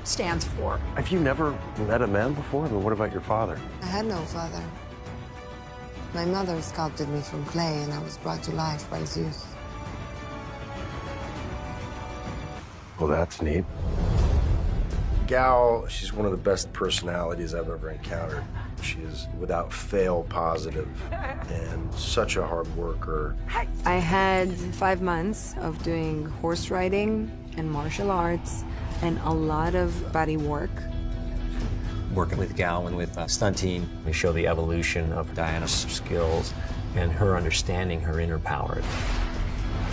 stands for. Have you never met a man before? I mean, what about your father? I had no father. My mother sculpted me from clay, and I was brought to life by Zeus. Well, that's neat. Gal, she's one of the best personalities I've ever encountered. She is without fail positive and such a hard worker. I had 5 months of doing horse riding and martial arts and a lot of body work. Working with Gal and with stunt team, we show the evolution of Diana's skills and her understanding her inner power.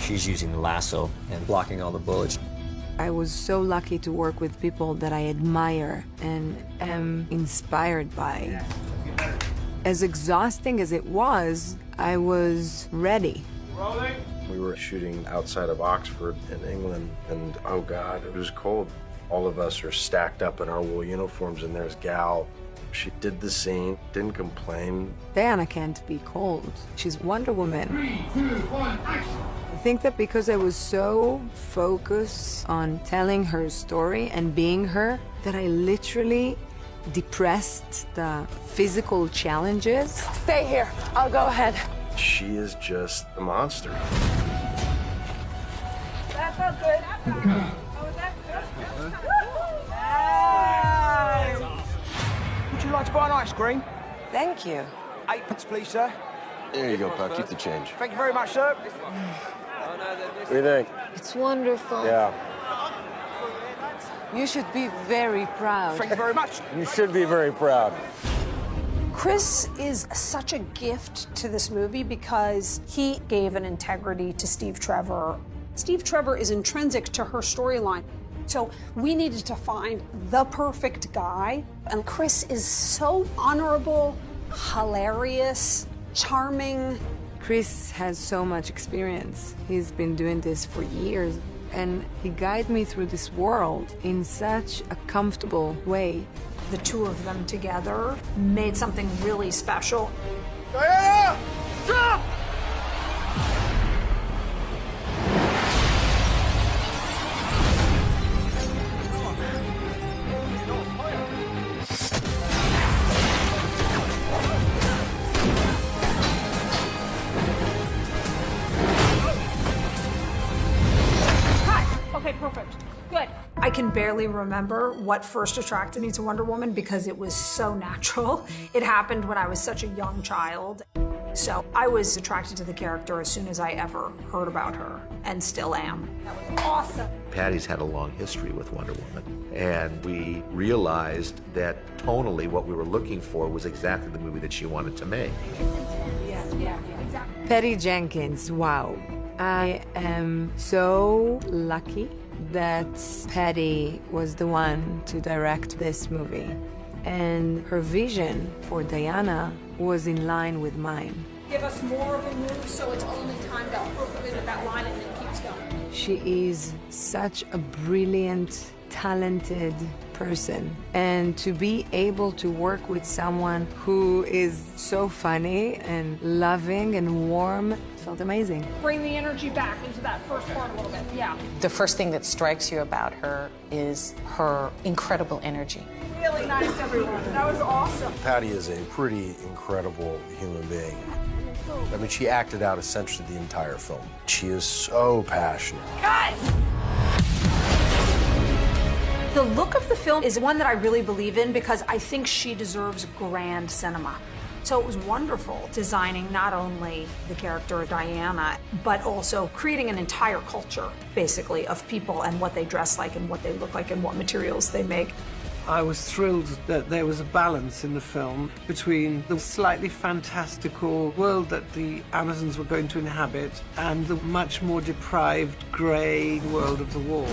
She's using the lasso and blocking all the bullets. I was so lucky to work with people that I admire and am inspired by. As exhausting as it was, I was ready. We were shooting outside of Oxford in England, and oh God, it was cold. All of us are stacked up in our wool uniforms, and there's Gal. She did the scene, didn't complain. Diana can't be cold. She's Wonder Woman. 3, 2, 1, action! I think that because I was so focused on telling her story and being her, that I literally depressed the physical challenges. Stay here. I'll go ahead. She is just a monster. That felt good. Oh, that good? Would you like to buy an ice cream? Thank you. 8 pence, please, sir. There you go, pal. Keep the change. Thank you very much, sir. What do you think? It's wonderful. Yeah. You should be very proud. Thank you very much. You should be very proud. Chris is such a gift to this movie because he gave an integrity to Steve Trevor. Steve Trevor is intrinsic to her storyline. So we needed to find the perfect guy. And Chris is so honorable, hilarious, charming. Chris has so much experience. He's been doing this for years, and he guided me through this world in such a comfortable way. The two of them together made something really special. Diana! Stop! Okay, perfect. Good. I can barely remember what first attracted me to Wonder Woman because it was so natural. It happened when I was such a young child. So I was attracted to the character as soon as I ever heard about her, and still am. That was awesome. Patty's had a long history with Wonder Woman, and we realized that tonally what we were looking for was exactly the movie that she wanted to make. Yeah, exactly. Patty Jenkins, wow. I am so lucky that Patty was the one to direct this movie. And her vision for Diana was in line with mine. Give us more of a move so it's only timed out perfectly with that line and it keeps going. She is such a brilliant, talented person. And to be able to work with someone who is so funny and loving and warm felt amazing. Bring the energy back into that first part a little bit, yeah. The first thing that strikes you about her is her incredible energy. Really nice, everyone. That was awesome. Patty is a pretty incredible human being. I mean, she acted out essentially the entire film. She is so passionate. Cut! The look of the film is one that I really believe in because I think she deserves grand cinema. So it was wonderful designing not only the character of Diana, but also creating an entire culture, basically, of people and what they dress like and what they look like and what materials they make. I was thrilled that there was a balance in the film between the slightly fantastical world that the Amazons were going to inhabit and the much more deprived, grey world of the war.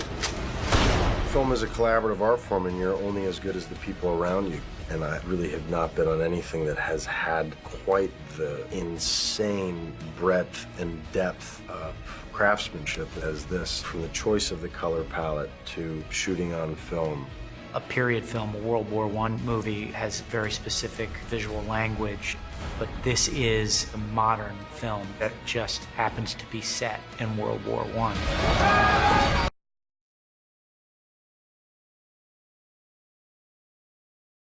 Film is a collaborative art form, and you're only as good as the people around you. And I really have not been on anything that has had quite the insane breadth and depth of craftsmanship as this, from the choice of the color palette to shooting on film. A period film, a World War I movie, has very specific visual language, but this is a modern film that just happens to be set in World War I.